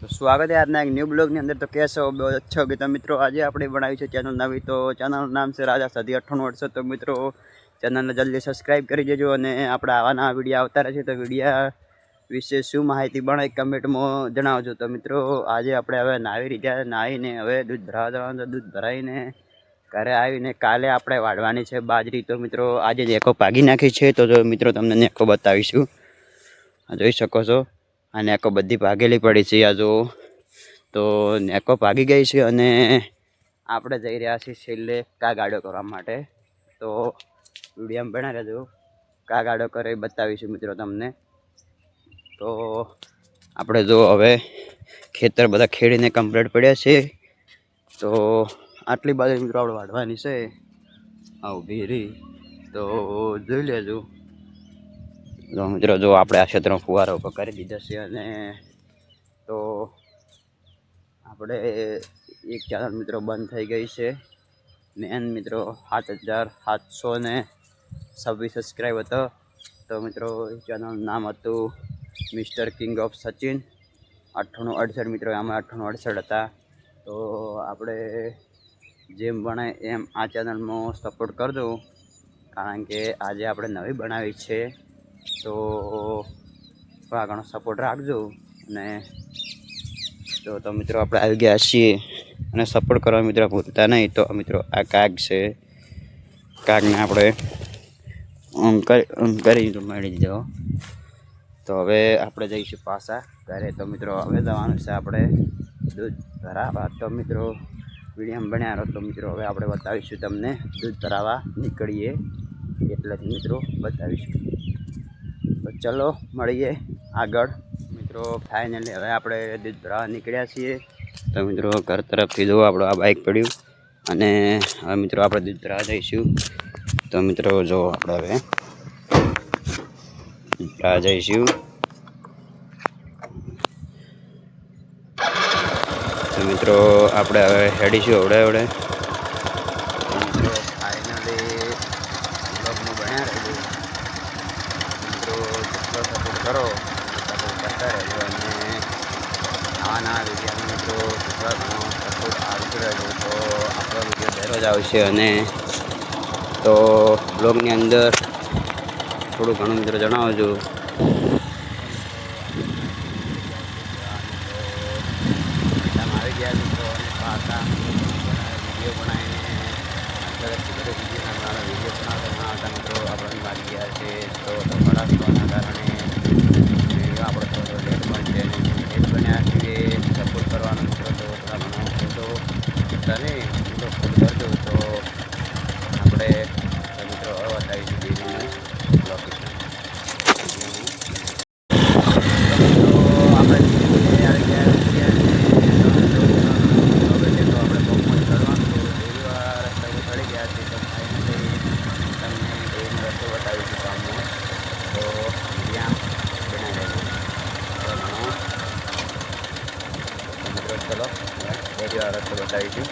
तो स्वागत है આજના એક ન્યૂ બ્લોગની અંદર। તો કેસો અચ્છો કે તો મિત્રો આજે આપણે બનાવી છે ચેનલ નવી। તો ચેનલનું નામ છે રાજા સાધી 98 તો મિત્રો ચેનલને જલ્દી સબસ્ક્રાઇબ કરી દેજો અને આપણા આવા નવા વિડીયો આવતા રહે છે। તો વિડીયો વિશે શું માહિતી બને કમેન્ટમાં જણાવજો। તો મિત્રો આજે આપણે હવે નાવી રહ્યા, નાહીને હવે દૂધ ભરાવા જવાનું છે। દૂધ ભરાઈને ઘરે આવીને કાલે આપણે વાળવાની છે બાજરી। તો મિત્રો આજે નેકો પાગી નાખી છે। તો જો મિત્રો તમને નેકો બતાવીશું, જોઈ શકો છો આ નેકો બધી ભાગેલી પડી છે। આ જો તો નેકો ભાગી ગઈ છે અને આપણે જઈ રહ્યા છીએ છેલ્લે કા ગાડો કરવા માટે। તો વિડીયોમાં બના રહેજો, કા ગાડો કરે બતાવીશું મિત્રો તમને। તો આપણે જો હવે ખેતર બધા ખેડીને કમ્પ્લીટ પડ્યા છે। તો આટલી બાજુ મિત્રો આપણે વાઢવાની છે, આ ઊભી રહી તો જોઈ લેજો। તો મિત્રો જો આપણે આ ક્ષેત્રમાં ફુવારા ઉપર કરી દીધા છે અને તો આપણે એક ચેનલ મિત્રો બંધ થઈ ગઈ છે। મેન મિત્રો 7726 સબસ્ક્રાઈબ હતો। તો મિત્રો ચેનલનું નામ હતું મિસ્ટર કિંગ ઓફ સચિન 9868 મિત્રો, આમાં 9868 હતા। તો આપણે જેમ બને એમ આ ચેનલમાં સપોર્ટ કરજો, કારણ કે આજે આપણે નવી બનાવી છે। તો થોડા ઘણો સપોર્ટ રાખજો અને તો મિત્રો આપણે આવી ગયા છીએ અને સપોર્ટ કરવા મિત્રો ભૂલતા નહીં। તો મિત્રો આ કાગ છે, કાગને આપણે કરી મળી દીધો। તો હવે આપણે જઈશું પાછા ઘરે। તો મિત્રો હવે જવાનું છે આપણે દૂધ ભરાવા। તો મિત્રો વિડીયોમાં બન્યા રહો। તો મિત્રો હવે આપણે બતાવીશું તમને દૂધ ભરાવા નીકળીએ એટલેથી મિત્રો બતાવીશું। તો ચલો મળીએ આગળ મિત્રો। ફાઇનલી હવે આપણે દૂધ ભરાવા નીકળ્યા છીએ। તો મિત્રો ઘર તરફથી જો આપણું આ બાઇક પડ્યું અને હવે મિત્રો આપણે દૂધ ભરાવા જઈશું। તો મિત્રો જો આપણે હવે ભરાવા જઈશું। તો મિત્રો આપણે હવે હેડીશું હવડે મિત્રો ફાઇનલી બ્લોગમાં બન્યા રહેજો મિત્રો। જેટલો સપોર્ટ કરો સપોર્ટ કરતા રહેજો અને નવા નવા વિડીયો મિત્રો જેટલો ઘણો સપોર્ટ આવતું રહેજો તો આપણો વિડીયો દરરોજ આવશે। અને તો બ્લોગની અંદર થોડું ઘણું મિત્રો જણાવજો। આવી ગયા મિત્રો અને પાછા વિડીયો બનાવીને વિડીયો બનાવતા મિત્રો આપણને લાગી ગયા છે। તો ખરાશવાના કારણે આપણે થોડો લેટ પણ છે, લેટ બન્યા છીએ સપોર્ટ કરવાનો મિત્રો। તો થોડા ઘણો ફોટો ચાલે ફોટો કરજો તો આપણે મિત્રો બતાવીશું ડેરીનું લોકેશન। ચલો ડેરી વાળા રસ્તો બતાવીશું।